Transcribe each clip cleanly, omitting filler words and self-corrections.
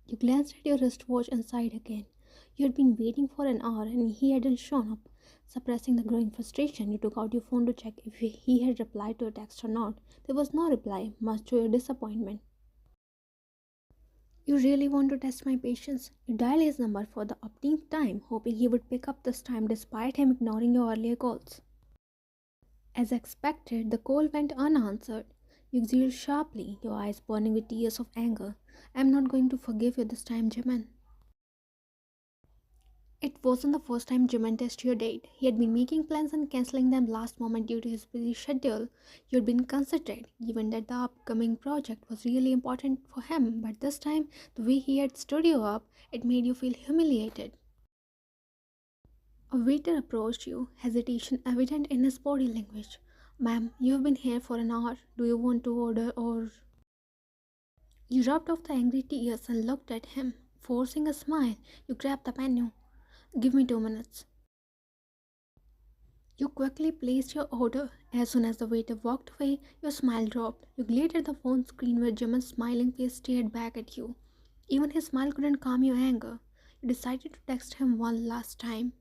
You glanced at your wristwatch and sighed again. You had been waiting for an hour and he hadn't shown up. Suppressing the growing frustration, you took out your phone to check if he had replied to a text or not. There was no reply, much to your disappointment. You really want to test my patience? You dialed his number for the umpteenth time, hoping he would pick up this time despite him ignoring your earlier calls. As expected, the call went unanswered. You exhaled sharply, your eyes burning with tears of anger. I am not going to forgive you this time, Jimin. It wasn't the first time Jimin tested your date. He had been making plans and cancelling them last moment due to his busy schedule. You had been considerate, given that the upcoming project was really important for him, but this time, the way he had stood you up, it made you feel humiliated. A waiter approached you, hesitation evident in his body language. Ma'am, you have been here for an hour. Do you want to order or. You rubbed off the angry tears and looked at him. Forcing a smile, you grabbed the menu. Give me 2 minutes. You quickly placed your order. As soon as the waiter walked away, your smile dropped. You glared at the phone screen where Jimin's smiling face stared back at you. Even his smile couldn't calm your anger. You decided to text him one last time.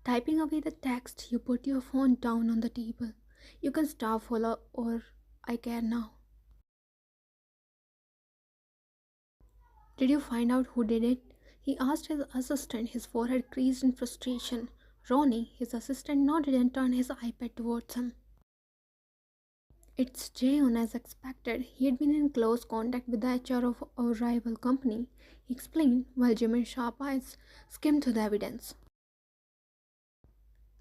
Typing away the text, you put your phone down on the table. You can stop follow or I care now. Did you find out who did it? He asked his assistant, his forehead creased in frustration. Ronnie, his assistant, nodded and turned his iPad towards him. It's Jaeon as expected. He had been in close contact with the HR of our rival company. He explained while Jimin's sharp eyes skimmed through the evidence.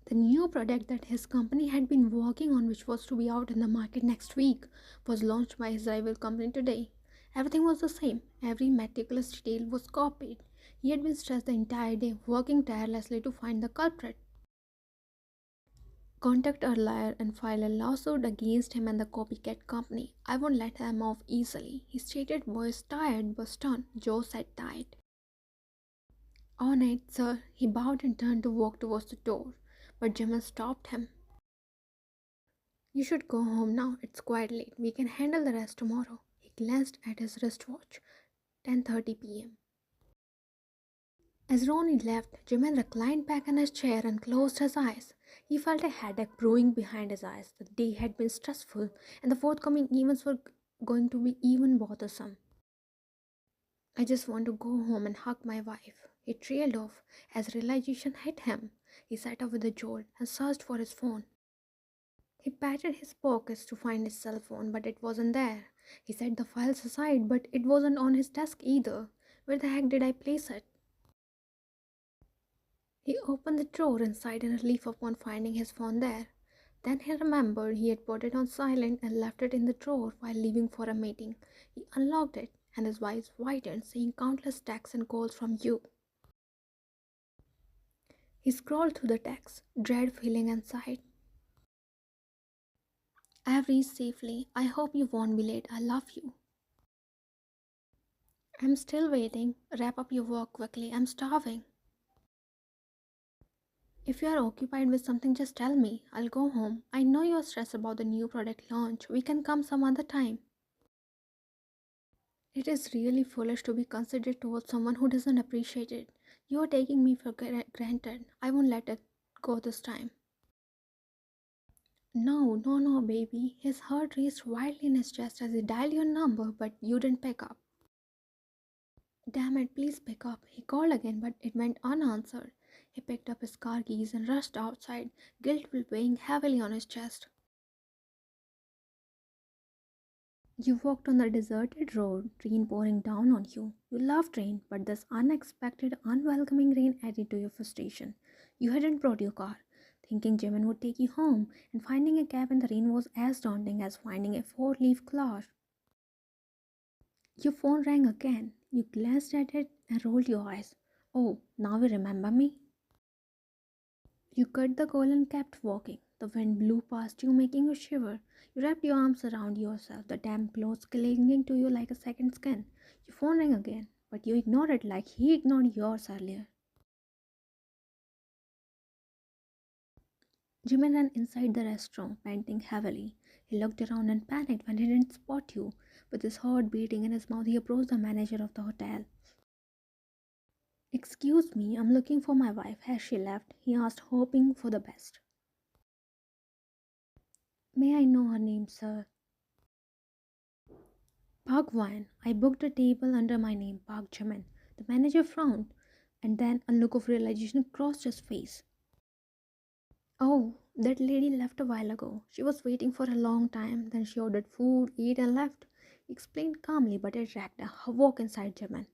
The new product that his company had been working on, which was to be out in the market next week, was launched by his rival company today. Everything was the same, every meticulous detail was copied. He had been stressed the entire day, working tirelessly to find the culprit. Contact our liar and file a lawsuit against him and the copycat company. I won't let them off easily. His stated voice tired but stern. Joe said tight. On it, sir. He bowed and turned to walk towards the door, but Jimmy stopped him. You should go home now. It's quite late. We can handle the rest tomorrow. He glanced at his wristwatch. 10:30 p.m. As Ronnie left, Jimin reclined back in his chair and closed his eyes. He felt a headache brewing behind his eyes. The day had been stressful, and the forthcoming events were going to be even bothersome. I just want to go home and hug my wife. He trailed off as realization hit him. He sat up with a jolt and searched for his phone. He patted his pockets to find his cell phone, but it wasn't there. He set the files aside, but it wasn't on his desk either. Where the heck did I place it? He opened the drawer and sighed in relief upon finding his phone there. Then he remembered he had put it on silent and left it in the drawer while leaving for a meeting. He unlocked it, and his eyes widened, seeing countless texts and calls from you. He scrolled through the texts, dread filling and sighed. I have reached safely. I hope you won't be late. I love you. I'm still waiting. Wrap up your work quickly. I'm starving. If you are occupied with something, just tell me. I'll go home. I know you're stressed about the new product launch. We can come some other time. It is really foolish to be considerate towards someone who doesn't appreciate it. You are taking me for granted. I won't let it go this time. No, no, no, baby. His heart raced wildly in his chest as he dialed your number, but you didn't pick up. Damn it, please pick up. He called again, but it went unanswered. He picked up his car keys and rushed outside, guilt weighing heavily on his chest. You walked on the deserted road, rain pouring down on you. You loved rain, but this unexpected, unwelcoming rain added to your frustration. You hadn't brought your car, thinking Jimin would take you home, and finding a cab in the rain was as daunting as finding a four-leaf clover. Your phone rang again. You glanced at it and rolled your eyes. Oh, now you remember me? You cut the call and kept walking. The wind blew past you, making you shiver. You wrapped your arms around yourself, the damp clothes clinging to you like a second skin. Your phone rang again, but you ignored it like he ignored yours earlier. Jimmy ran inside the restroom, panting heavily. He looked around and panicked when he didn't spot you. With his heart beating in his mouth, he approached the manager of the hotel. "Excuse me, I'm looking for my wife. Has she left?" he asked, hoping for the best. "May I know her name, sir?" "Bhagwan. I booked a table under my name, Park Jamin." The manager frowned, and then a look of realization crossed his face. "Oh, that lady left a while ago. She was waiting for a long time. Then she ordered food, ate, and left," he explained calmly, but it wreaked a havoc inside Jamin.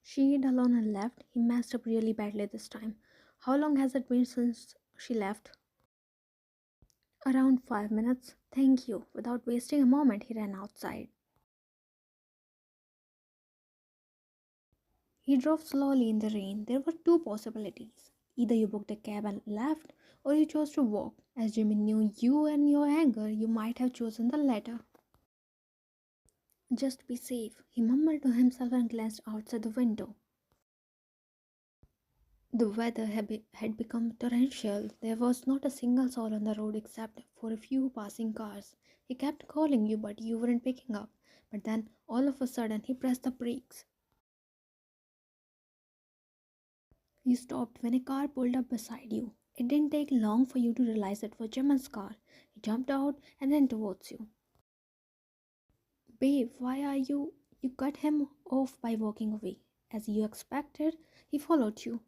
"She ate alone and left." He messed up really badly this time. "How long has it been since she left?" "Around 5 minutes." "Thank you." Without wasting a moment, he ran outside. He drove slowly in the rain. There were two possibilities. Either you booked a cab and left, or you chose to walk. As Jimmy knew you and your anger, you might have chosen the latter. "Just be safe," he mumbled to himself and glanced outside the window. The weather had become torrential. There was not a single soul on the road except for a few passing cars. He kept calling you, but you weren't picking up. But then, all of a sudden, he pressed the brakes. You stopped when a car pulled up beside you. It didn't take long for you to realize it was Jimin's car. He jumped out and ran towards you. "Babe, why are you..." You cut him off by walking away. As you expected, he followed you.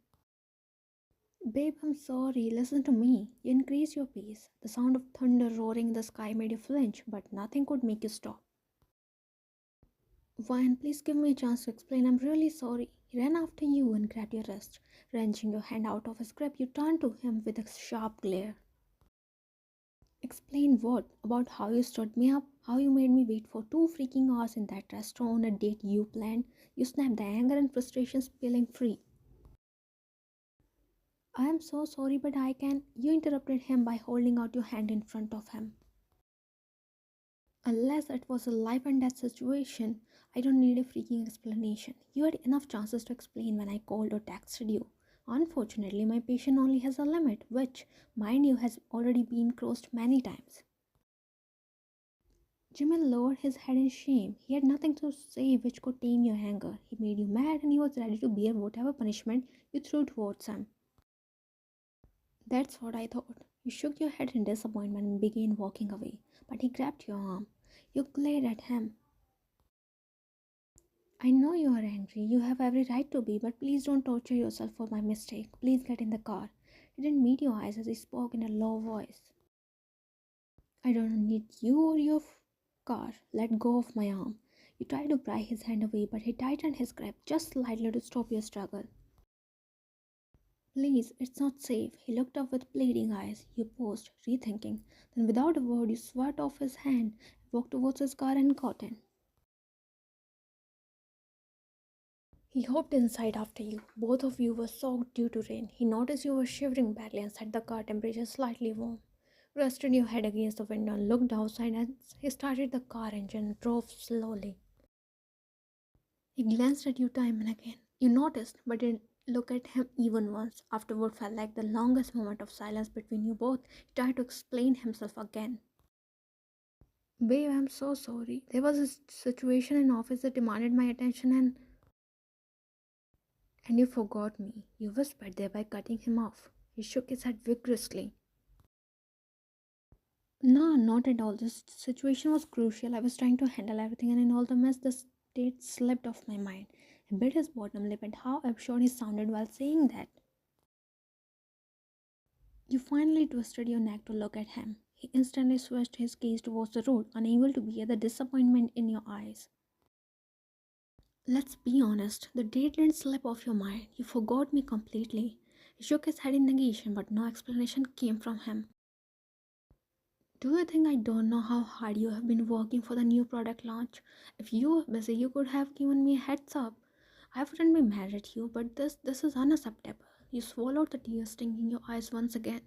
"Babe, I'm sorry. Listen to me." You increased your pace. The sound of thunder roaring in the sky made you flinch, but nothing could make you stop. "Vine, please give me a chance to explain. I'm really sorry." He ran after you and grabbed your wrist. Wrenching your hand out of his grip, you turned to him with a sharp glare. "Explain what? About how you stood me up? How you made me wait for 2 freaking hours in that restaurant on a date you planned?" You snapped, the anger and frustration spilling free. "I am so sorry, but I can..." You interrupted him by holding out your hand in front of him. "Unless it was a life and death situation, I don't need a freaking explanation. You had enough chances to explain when I called or texted you. Unfortunately, my patience only has a limit, which, mind you, has already been crossed many times." Jimin lowered his head in shame. He had nothing to say which could tame your anger. He made you mad and he was ready to bear whatever punishment you threw towards him. "That's what I thought." You shook your head in disappointment and began walking away, but he grabbed your arm. You glared at him. "I know you are angry. You have every right to be, but please don't torture yourself for my mistake. Please get in the car." He didn't meet your eyes as he spoke in a low voice. "I don't need you or your car. Let go of my arm." You tried to pry his hand away, but he tightened his grip just slightly to stop your struggle. "Please, it's not safe." He looked up with pleading eyes. You paused, rethinking. Then, without a word, you swept off his hand, walked towards his car, and got in. He hopped inside after you. Both of you were soaked due to rain. He noticed you were shivering badly and set the car temperature slightly warm. Rested your head against the window and looked outside as he started the car engine and drove slowly. He glanced at you time and again. You noticed, but didn't look at him even once. Afterward felt like the longest moment of silence between you both. He tried to explain himself again. "Babe, I'm so sorry. There was a situation in office that demanded my attention and you forgot me," you whispered, thereby cutting him off. He shook his head vigorously. "No, not at all. This situation was crucial. I was trying to handle everything, and in all the mess, the date slipped off my mind." He bit his bottom lip at how absurd he sounded while saying that. You finally twisted your neck to look at him. He instantly switched his gaze towards the road, unable to bear the disappointment in your eyes. "Let's be honest, the date didn't slip off your mind. You forgot me completely." He shook his head in negation, but no explanation came from him. "Do you think I don't know how hard you have been working for the new product launch? If you were busy, you could have given me a heads up. I wouldn't be mad at you, but this is unacceptable." You swallowed the tears stinging your eyes once again.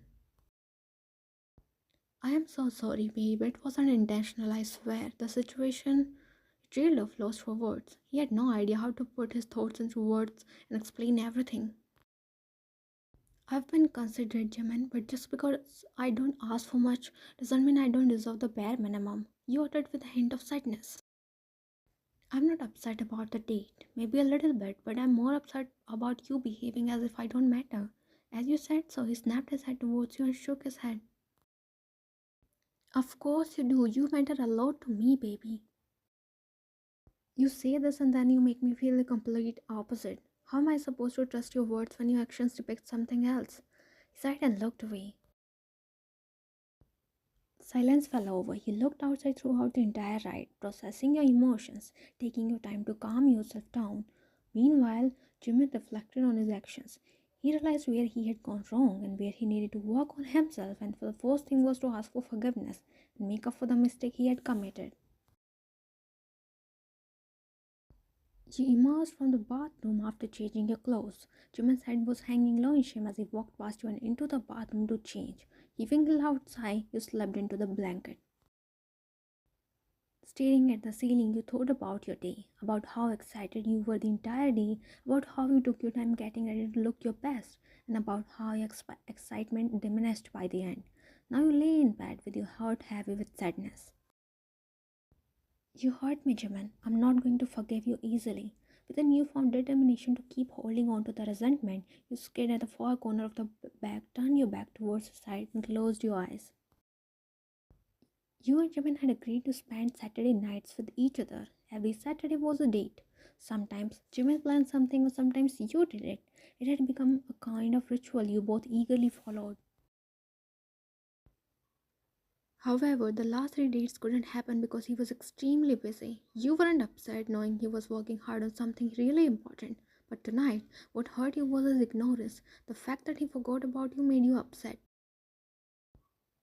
"I am so sorry, babe. It wasn't intentional, I swear. The situation..." He trailed off, lost for words. He had no idea how to put his thoughts into words and explain everything. I've been considerate, Jimin, but just because I don't ask for much doesn't mean I don't deserve the bare minimum. You uttered with a hint of sadness. I'm not upset about the date, maybe a little bit, but I'm more upset about you behaving as if I don't matter. As you said so, he snapped his head towards you and shook his head. Of course you do, you matter a lot to me, baby. You say this and then you make me feel the complete opposite. How am I supposed to trust your words when your actions depict something else? He sighed and looked away. Silence fell over. You looked outside throughout the entire ride, processing your emotions, taking your time to calm yourself down. Meanwhile, Jimmy reflected on his actions. He realized where he had gone wrong and where he needed to work on himself, and for the first thing was to ask for forgiveness and make up for the mistake he had committed. You emerged from the bathroom after changing your clothes. Jimin's head was hanging low in shame as he walked past you and into the bathroom to change. Giving a loud sigh, you slipped into the blanket. Staring at the ceiling, you thought about your day, about how excited you were the entire day, about how you took your time getting ready to look your best, and about how your excitement diminished by the end. Now you lay in bed with your heart heavy with sadness. You hurt me, Jimin. I'm not going to forgive you easily. With a newfound determination to keep holding on to the resentment, you skid at the far corner of the bed, turned your back towards the side, and closed your eyes. You and Jimin had agreed to spend Saturday nights with each other. Every Saturday was a date. Sometimes Jimin planned something, or sometimes you did it. It had become a kind of ritual you both eagerly followed. However, the last three dates couldn't happen because he was extremely busy. You weren't upset knowing he was working hard on something really important. But tonight, what hurt you was his ignorance. The fact that he forgot about you made you upset.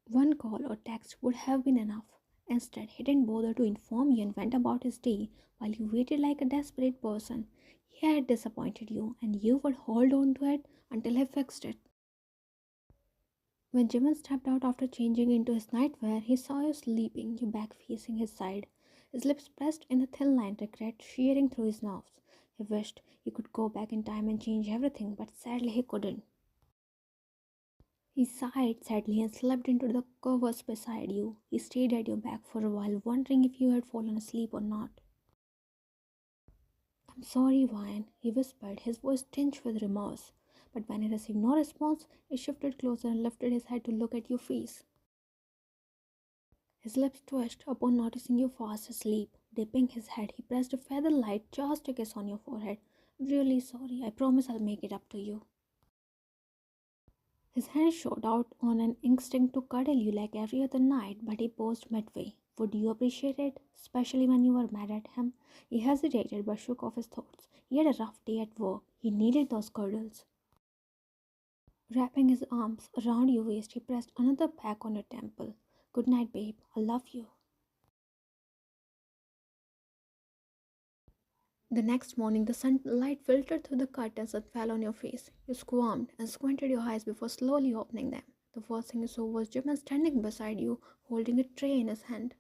One call or text would have been enough. Instead, he didn't bother to inform you and went about his day while you waited like a desperate person. He had disappointed you, and you would hold on to it until he fixed it. When Jimin stepped out after changing into his nightwear, he saw you sleeping, your back facing his side. His lips pressed in a thin line, regret shearing through his nerves. He wished he could go back in time and change everything, but sadly he couldn't. He sighed sadly and slipped into the covers beside you. He stayed at your back for a while, wondering if you had fallen asleep or not. I'm sorry, Ryan, he whispered, his voice tinged with remorse. But when he received no response, he shifted closer and lifted his head to look at your face. His lips twitched upon noticing you fast asleep. Dipping his head, he pressed a feather light just a kiss on your forehead. Really sorry, I promise I'll make it up to you. His hand shot out on an instinct to cuddle you like every other night, but he paused midway. Would you appreciate it, especially when you were mad at him? He hesitated but shook off his thoughts. He had a rough day at work. He needed those cuddles. Wrapping his arms around your waist, he pressed another peck on your temple. Good night, babe. I love you. The next morning, the sunlight filtered through the curtains and fell on your face. You squirmed and squinted your eyes before slowly opening them. The first thing you saw was Jim standing beside you, holding a tray in his hand.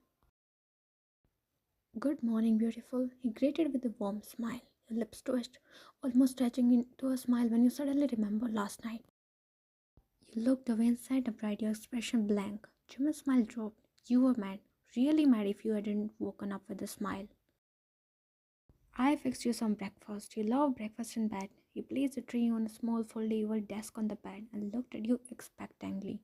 Good morning, beautiful, he greeted with a warm smile. Your lips twitched, almost stretching into a smile when you suddenly remembered last night. You looked away and sat upright, your expression blank. Jim's smile dropped. You were mad, really mad if you hadn't woken up with a smile. I fixed you some breakfast. You love breakfast in bed. He placed a tray on a small foldable desk on the bed and looked at you expectantly.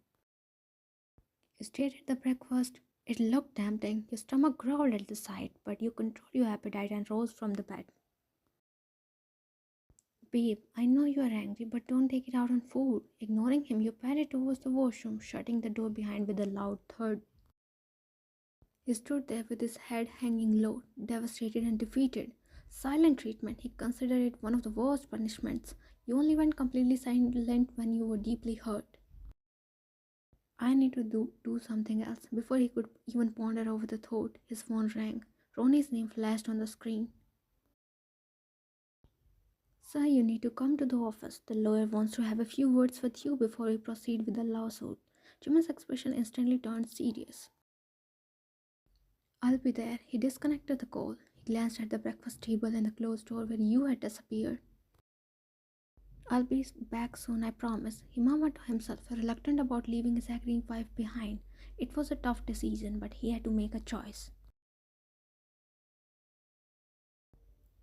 You stared at the breakfast. It looked tempting. Your stomach growled at the sight, but you controlled your appetite and rose from the bed. Babe, I know you are angry, but don't take it out on food. Ignoring him, you padded towards the washroom, shutting the door behind with a loud thud. He stood there with his head hanging low, devastated and defeated. Silent treatment, he considered it one of the worst punishments. You only went completely silent when you were deeply hurt. I need to do something else. Before he could even ponder over the thought, his phone rang. Ronnie's name flashed on the screen. Sir, you need to come to the office. The lawyer wants to have a few words with you before we proceed with the lawsuit. Jimmy's expression instantly turned serious. I'll be there. He disconnected the call. He glanced at the breakfast table and the closed door where you had disappeared. I'll be back soon, I promise, he murmured to himself, reluctant about leaving his agreeing wife behind. It was a tough decision, but he had to make a choice.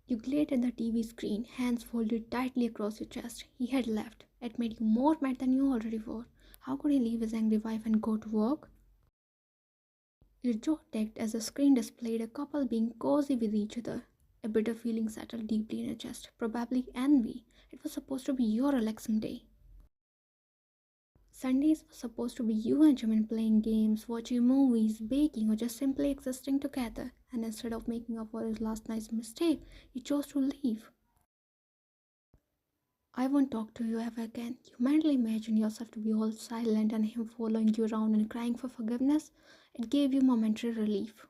You glared at the TV screen, hands folded tightly across your chest. He had left. It made you more mad than you already were. How could he leave his angry wife and go to work? Your jaw ticked as the screen displayed a couple being cozy with each other. A bitter feeling settled deeply in your chest, probably envy. It was supposed to be your relaxing day. Sundays were supposed to be you and Jimin playing games, watching movies, baking, or just simply existing together. And instead of making up for his last night's mistake, you chose to leave. I won't talk to you ever again. You mentally imagine yourself to be all silent and him following you around and crying for forgiveness. It gave you momentary relief.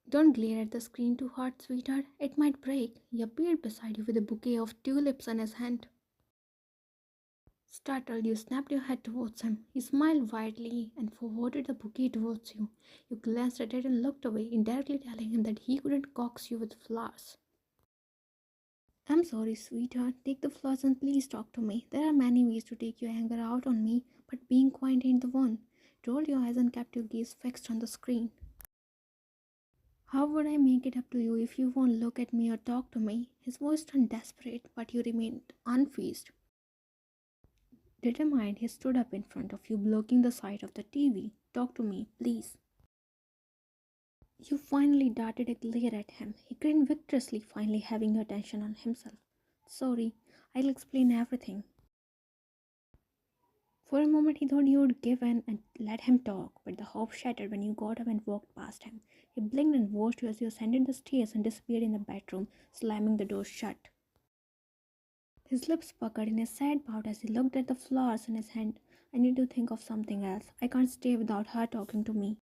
Don't glare at the screen too hard, sweetheart. It might break. He appeared beside you with a bouquet of tulips in his hand. Startled, you snapped your head towards him. He smiled widely and forwarded the bouquet towards you. You glanced at it and looked away, indirectly telling him that he couldn't coax you with flowers. I'm sorry, sweetheart. Take the flowers and please talk to me. There are many ways to take your anger out on me, but being quiet ain't the one. Rolled your eyes and kept your gaze fixed on the screen. How would I make it up to you if you won't look at me or talk to me? His voice turned desperate, but you remained unfazed. Determined, he stood up in front of you, blocking the sight of the TV. Talk to me, please. You finally darted a glare at him. He grinned victoriously, finally having your attention on himself. Sorry, I'll explain everything. For a moment, he thought you would give in and let him talk, but the hope shattered when you got up and walked past him. He blinked and watched you as you ascended the stairs and disappeared in the bedroom, slamming the door shut. His lips puckered in a sad pout as he looked at the flowers in his hand. I need to think of something else. I can't stay without her talking to me.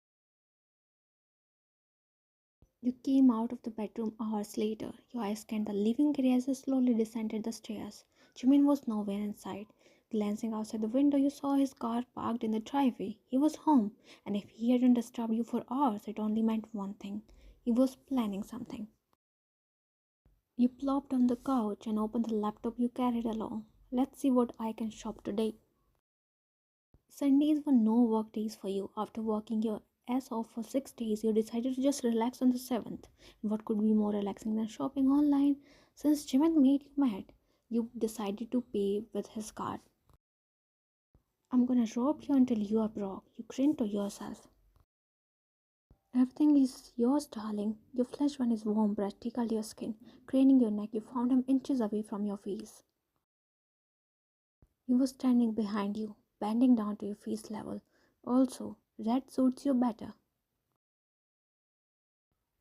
You came out of the bedroom hours later. Your eyes scanned the living area as you slowly descended the stairs. Jimin was nowhere in sight. Glancing outside the window, you saw his car parked in the driveway. He was home, and if he hadn't disturbed you for hours, it only meant one thing. He was planning something. You plopped on the couch and opened the laptop you carried along. Let's see what I can shop today. Sundays were no work days for you. After working your ass off for 6 days, you decided to just relax on the seventh. And what could be more relaxing than shopping online? Since Jimin made you mad, you decided to pay with his card. I'm gonna rob you until you are broke. You grinned to yourself. Everything is yours, darling. Your flesh when his warm breath tickled your skin. Craning your neck, you found him inches away from your face. He was standing behind you, bending down to your face level. Also, red suits you better.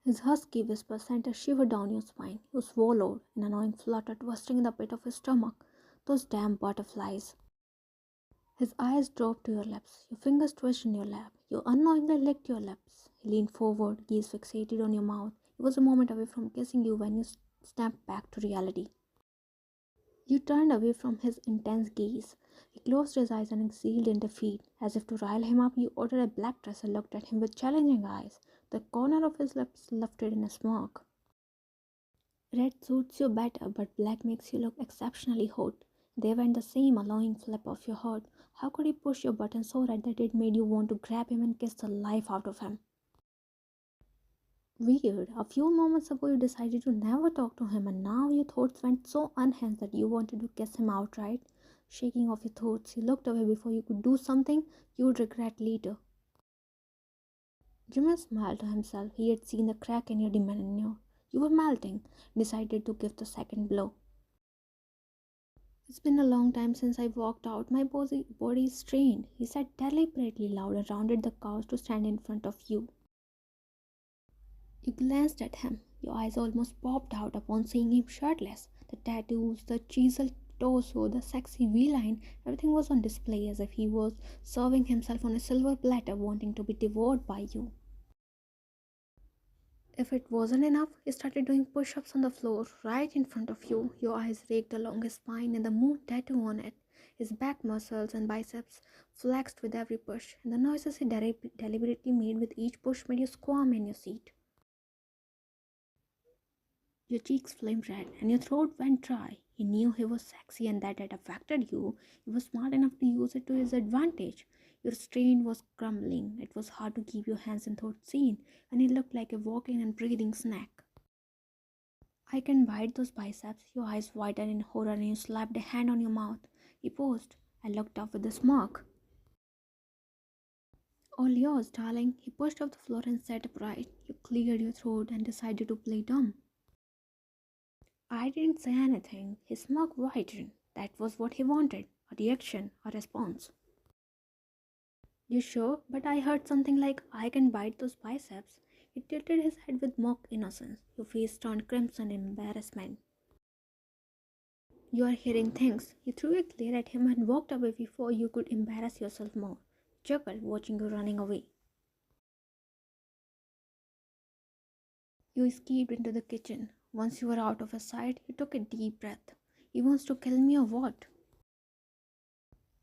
His husky whisper sent a shiver down your spine. You swallowed, an annoying flutter twisting in the pit of your stomach. Those damn butterflies. His eyes dropped to your lips. Your fingers twitched in your lap. You unknowingly licked your lips. He leaned forward, gaze fixated on your mouth. He was a moment away from kissing you when you snapped back to reality. You turned away from his intense gaze. He closed his eyes and exhaled in defeat. As if to rile him up, you ordered a black dress and looked at him with challenging eyes. The corner of his lips lifted in a smirk. Red suits you better, but black makes you look exceptionally hot. They went the same allowing flip of your heart. How could he push your button so red that it made you want to grab him and kiss the life out of him? Weird. A few moments ago you decided to never talk to him and now your thoughts went so unhinged that you wanted to kiss him outright. Shaking off your thoughts, you looked away before you could do something you would regret later. Jimmy smiled to himself. He had seen the crack in your demeanor. You were melting, decided to give the second blow. It's been a long time since I walked out. My body is strained, he said deliberately loud and rounded the couch to stand in front of you. You glanced at him. Your eyes almost popped out upon seeing him shirtless. The tattoos, the chiseled torso, the sexy V-line, everything was on display as if he was serving himself on a silver platter wanting to be devoured by you. If it wasn't enough, he started doing push-ups on the floor right in front of you. Your eyes raked along his spine and the moon tattoo on it. His back muscles and biceps flexed with every push, and the noises he deliberately made with each push made you squirm in your seat. Your cheeks flamed red and your throat went dry. He knew he was sexy and that it affected you. He was smart enough to use it to his advantage. Your strain was crumbling. It was hard to keep your hands in thought seen, and he looked like a walking and breathing snack. I can bite those biceps. Your eyes widened in horror and you slapped a hand on your mouth. He paused and looked up with a smirk. All yours, darling. He pushed off the floor and sat upright. You cleared your throat and decided to play dumb. I didn't say anything. His smirk widened. That was what he wanted. A reaction, a response. You sure? But I heard something like, I can bite those biceps. He tilted his head with mock innocence. Your face turned crimson in embarrassment. You are hearing things. You threw a glare at him and walked away before you could embarrass yourself more. Chuckled, watching you running away. You escaped into the kitchen. Once you were out of his sight, you took a deep breath. He wants to kill me or what?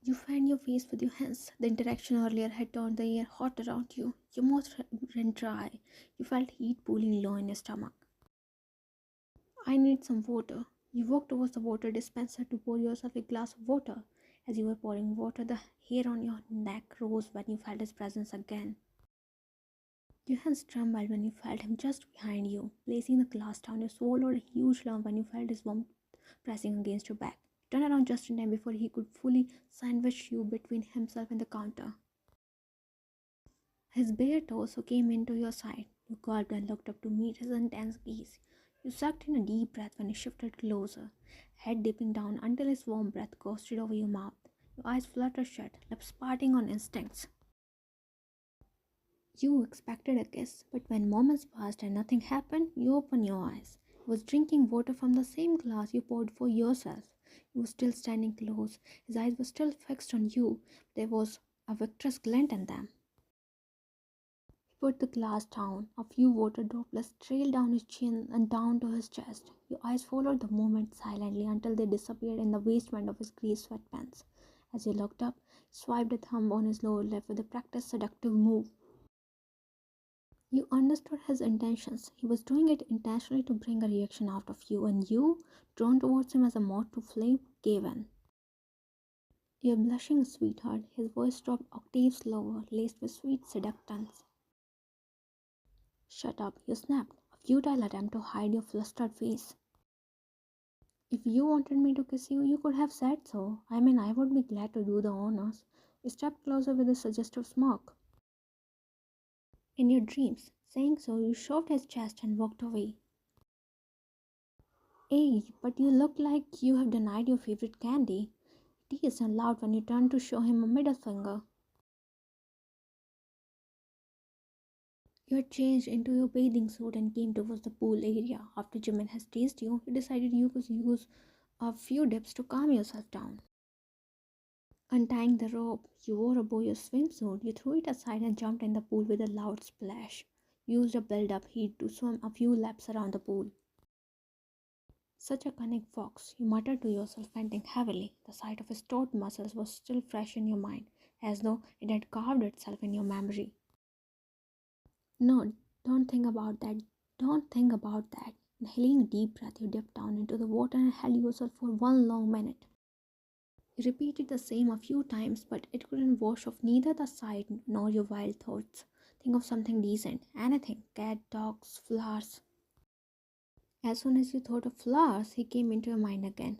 You fanned your face with your hands. The interaction earlier had turned the air hot around you. Your mouth ran dry. You felt heat pooling low in your stomach. I need some water. You walked towards the water dispenser to pour yourself a glass of water. As you were pouring water, the hair on your neck rose when you felt his presence again. Your hands trembled when you felt him just behind you. Placing the glass down, you swallowed a huge lump when you felt his warmth pressing against your back. Turn around just in time before he could fully sandwich you between himself and the counter. His bare torso came into your side. You gulped and looked up to meet his intense gaze. You sucked in a deep breath when he shifted closer, head dipping down until his warm breath coasted over your mouth. Your eyes fluttered shut, lips parting on instincts. You expected a kiss, but when moments passed and nothing happened, you opened your eyes. He was drinking water from the same glass you poured for yourself. He was still standing close. His eyes were still fixed on you. There was a victorious glint in them. He put the glass down. A few water droplets trailed down his chin and down to his chest. Your eyes followed the movement silently until they disappeared in the waistband of his grey sweatpants. As he looked up, he swiped a thumb on his lower lip with a practiced seductive move. You understood his intentions. He was doing it intentionally to bring a reaction out of you, and you, drawn towards him as a moth to flame, gave in. You're blushing, sweetheart. His voice dropped octaves lower, laced with sweet seductance. Shut up, you snapped, a futile attempt to hide your flustered face. If you wanted me to kiss you, you could have said so. I mean, I would be glad to do the honors. He stepped closer with a suggestive smirk. In your dreams, saying so, you shoved his chest and walked away. Hey, but you look like you have denied your favorite candy. He teased and laughed when you turned to show him a middle finger. You had changed into your bathing suit and came towards the pool area. After Jimin has teased you, you decided you could use a few dips to calm yourself down. Untying the rope you wore above your swimsuit, you threw it aside and jumped in the pool with a loud splash. You used a build-up heat to swim a few laps around the pool. Such a cunning fox, you muttered to yourself, panting heavily. The sight of his taut muscles was still fresh in your mind, as though it had carved itself in your memory. No, don't think about that. Don't think about that. Inhaling a deep breath, you dipped down into the water and held yourself for 1 long minute. You repeated the same a few times, but it couldn't wash off neither the sight nor your wild thoughts. Think of something decent. Anything. Cat, dogs, flowers. As soon as you thought of flowers, he came into your mind again.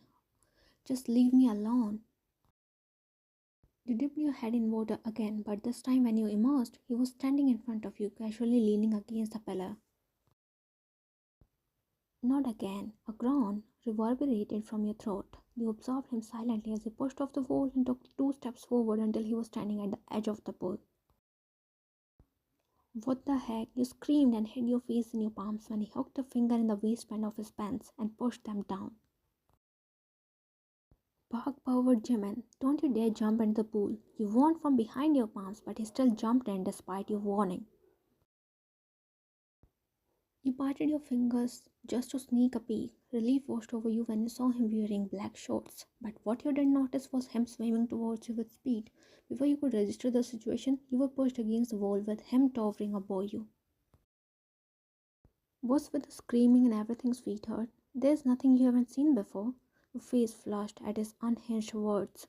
Just leave me alone. You dipped your head in water again, but this time when you immersed, he was standing in front of you, casually leaning against the pillar. Not again. A groan reverberated from your throat. You observed him silently as he pushed off the wall and took 2 steps forward until he was standing at the edge of the pool. What the heck? You screamed and hid your face in your palms when he hooked a finger in the waistband of his pants and pushed them down. Bark-powered Jimin, don't you dare jump into the pool. You warned from behind your palms, but he still jumped in despite your warning. You parted your fingers just to sneak a peek. Relief washed over you when you saw him wearing black shorts. But what you didn't notice was him swimming towards you with speed. Before you could register the situation, you were pushed against the wall with him towering above you. Was with the screaming and everything, sweetheart. There's nothing you haven't seen before. Your face flushed at his unhinged words.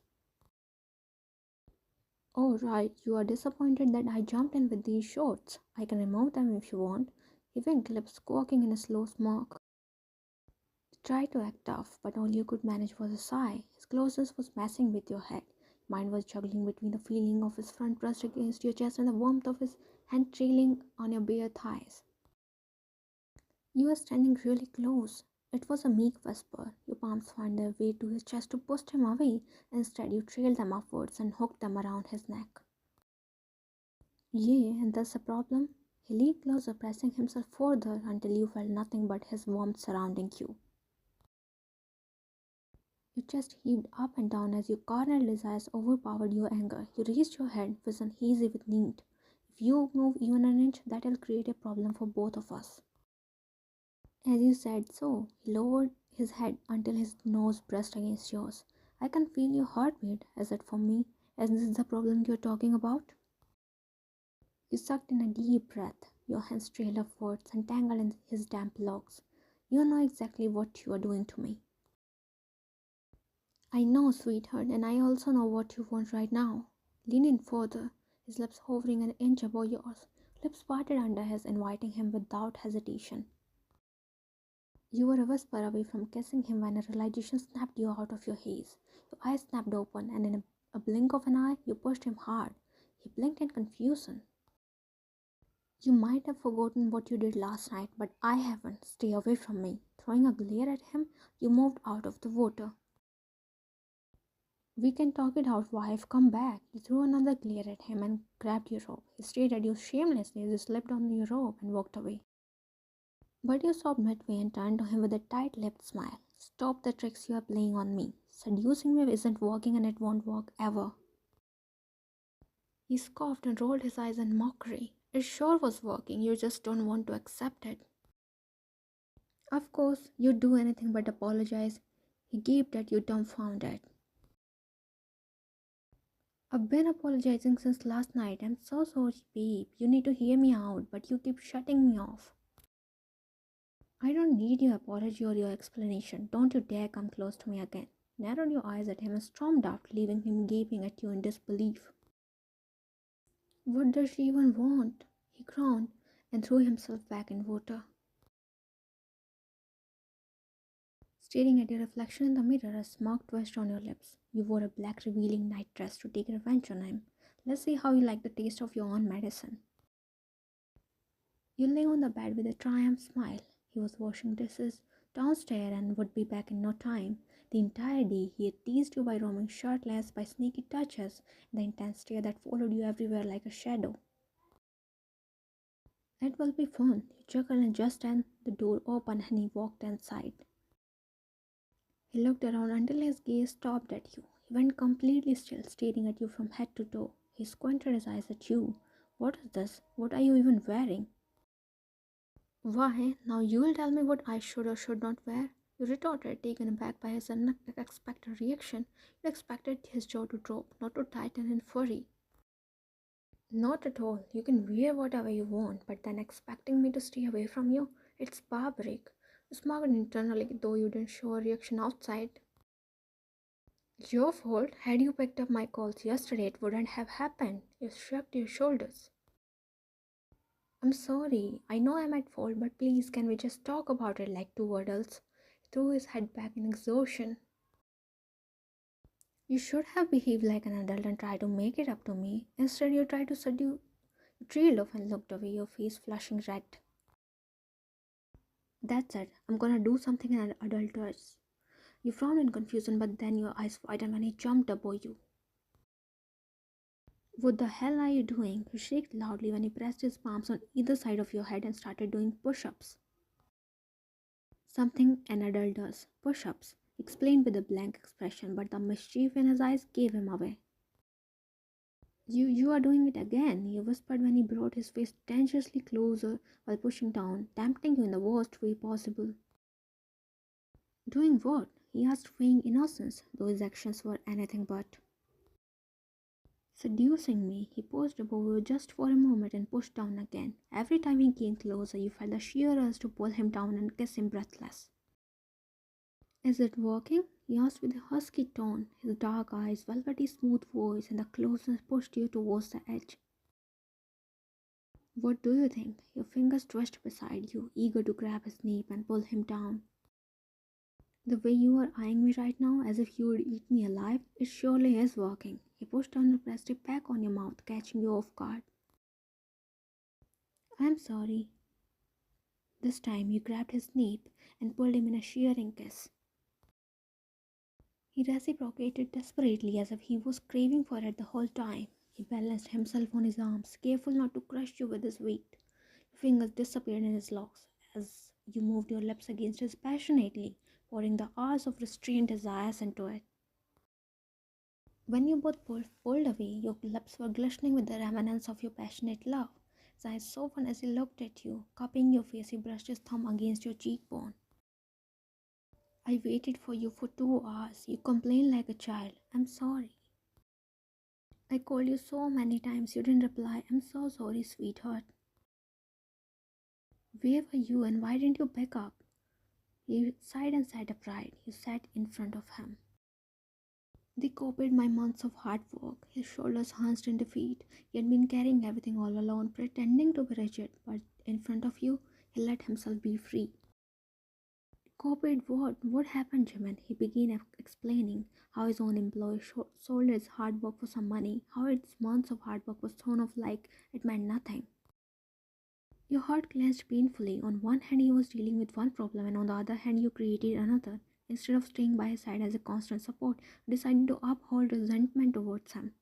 Oh, right, you are disappointed that I jumped in with these shorts. I can remove them if you want. He winked, lips squawking in a slow smirk. He tried to act tough, but all you could manage was a sigh. His closeness was messing with your head. Mine was juggling between the feeling of his front pressed against your chest and the warmth of his hand trailing on your bare thighs. You were standing really close. It was a meek whisper. Your palms found their way to his chest to push him away. Instead, you trailed them upwards and hooked them around his neck. Yeah, and that's the problem. He leaned closer, pressing himself further until you felt nothing but his warmth surrounding you. Your chest heaved up and down as your carnal desires overpowered your anger. You raised your head, vision hazy with need. If you move even an inch, that'll create a problem for both of us. As you said so, he lowered his head until his nose brushed against yours. I can feel your heartbeat. Is it for me? Is this the problem you're talking about? You sucked in a deep breath. Your hands trailed upwards and tangled in his damp locks. You know exactly what you are doing to me. I know, sweetheart, and I also know what you want right now. Lean in further, his lips hovering an inch above yours, lips parted under his, inviting him without hesitation. You were a whisper away from kissing him when a realization snapped you out of your haze. Your eyes snapped open, and in a blink of an eye, you pushed him hard. He blinked in confusion. You might have forgotten what you did last night, but I haven't. Stay away from me. Throwing a glare at him, you moved out of the water. We can talk it out, wife. Come back. You threw another glare at him and grabbed your robe. He stared at you shamelessly as you slipped on your robe and walked away. But you stopped midway and turned to him with a tight-lipped smile. Stop the tricks you are playing on me. Seducing me isn't working and it won't work ever. He scoffed and rolled his eyes in mockery. It sure was working, you just don't want to accept it. Of course, you'd do anything but apologize. He gaped at you dumbfounded. I've been apologizing since last night. I'm so sorry, babe. You need to hear me out, but you keep shutting me off. I don't need your apology or your explanation. Don't you dare come close to me again. Narrowed your eyes at him and stormed out, leaving him gaping at you in disbelief. What does she even want? He groaned and threw himself back in water. Staring at your reflection in the mirror, a smirk twitched on your lips. You wore a black revealing night dress to take revenge on him. Let's see how you like the taste of your own medicine. You lay on the bed with a triumphant smile. He was washing dishes downstairs and would be back in no time. The entire day he had teased you by roaming shirtless, by sneaky touches, and the intense stare that followed you everywhere like a shadow. It will be fun. You chuckled and just then the door opened and he walked inside. He looked around until his gaze stopped at you. He went completely still, staring at you from head to toe. He squinted his eyes at you. What is this? What are you even wearing? Why, now you will tell me what I should or should not wear? You retorted, taken aback by his unexpected reaction. You expected his jaw to drop, not to tighten in fury. Not at all. You can wear whatever you want, but then expecting me to stay away from you? It's barbaric. You smiled internally, though you didn't show a reaction outside. Your fault. Had you picked up my calls yesterday, it wouldn't have happened. You shrugged your shoulders. I'm sorry. I know I'm at fault, but please, can we just talk about it like two adults? He threw his head back in exhaustion. You should have behaved like an adult and tried to make it up to me. Instead, you tried to seduce. You trailed off and looked away, your face flushing red. That's it. I'm gonna do something an adult does. You frowned in confusion, but then your eyes widened when he jumped above you. What the hell are you doing? You shrieked loudly when he pressed his palms on either side of your head and started doing push-ups. Something an adult does. Push-ups. He explained with a blank expression, but the mischief in his eyes gave him away. You are doing it again, he whispered when he brought his face dangerously closer while pushing down, tempting you in the worst way possible. Doing what? He asked, feigning innocence, though his actions were anything but. Seducing me, he paused above you just for a moment and pushed down again. Every time he came closer, you felt the sheer urge to pull him down and kiss him breathless. Is it working? He asked with a husky tone. His dark eyes, velvety smooth voice, and the closeness pushed you towards the edge. What do you think? Your fingers twitched beside you, eager to grab his nape and pull him down. The way you are eyeing me right now, as if you would eat me alive, it surely is working. He pushed down and pressed it back on your mouth, catching you off guard. I'm sorry. This time you grabbed his nape and pulled him in a shearing kiss. He reciprocated desperately as if he was craving for it the whole time. He balanced himself on his arms, careful not to crush you with his weight. Your fingers disappeared in his locks as you moved your lips against his passionately, pouring the hours of restrained desires into it. When you both pulled away, your lips were glistening with the remnants of your passionate love. His eyes softened as he looked at you. Cupping your face, he brushed his thumb against your cheekbone. I waited for you for 2 hours. You complained like a child. I'm sorry. I called you so many times you didn't reply. I'm so sorry, sweetheart. Where were you and why didn't you pick up? He sighed and sat upright. You sat in front of him. They copied my months of hard work. His shoulders hunched in defeat. He had been carrying everything all alone, pretending to be rigid, but in front of you, he let himself be free. Copied what? What happened, Jimin? He began explaining how his own employee sold his hard work for some money, how its months of hard work was thrown off like it meant nothing. Your heart clenched painfully. On one hand, he was dealing with one problem, and on the other hand, you created another. Instead of staying by his side as a constant support, you decided to uphold resentment towards him.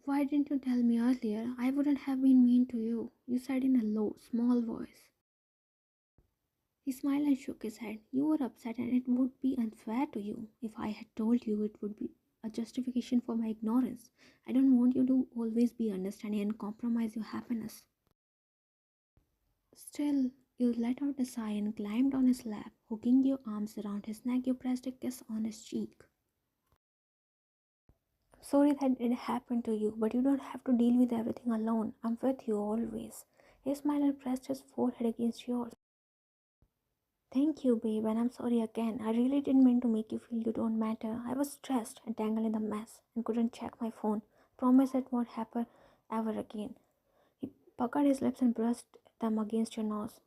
Why didn't you tell me earlier? I wouldn't have been mean to you, you said in a low, small voice. He smiled and shook his head. You were upset, and it would be unfair to you. If I had told you, it would be a justification for my ignorance. I don't want you to always be understanding and compromise your happiness. Still, you let out a sigh and climbed on his lap. Hooking your arms around his neck, you pressed a kiss on his cheek. I'm sorry that it happened to you, but you don't have to deal with everything alone. I'm with you always. He smiled and pressed his forehead against yours. Thank you, babe, and I'm sorry again. I really didn't mean to make you feel you don't matter. I was stressed and tangled in the mess and couldn't check my phone. Promise it won't happen ever again. He puckered his lips and brushed them against your nose.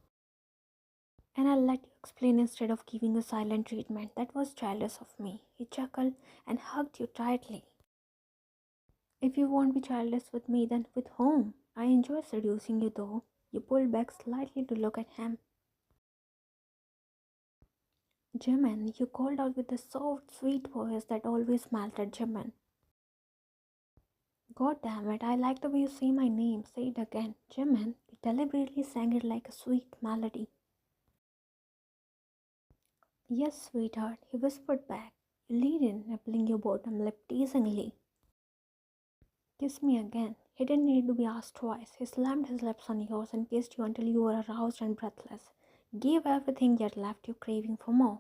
And I'll let you explain instead of giving you silent treatment. That was childish of me. He chuckled and hugged you tightly. If you won't be childish with me, then with whom? I enjoy seducing you though. You pulled back slightly to look at him. Jimin, you called out with the soft, sweet voice that always melted Jimin. God damn it, I like the way you say my name. Say it again. Jimin, you deliberately sang it like a sweet melody. Yes, sweetheart, he whispered back. You leaned in, nibbling your bottom lip teasingly. Kiss me again. He didn't need to be asked twice. He slammed his lips on yours and kissed you until you were aroused and breathless. Gave everything yet left you craving for more.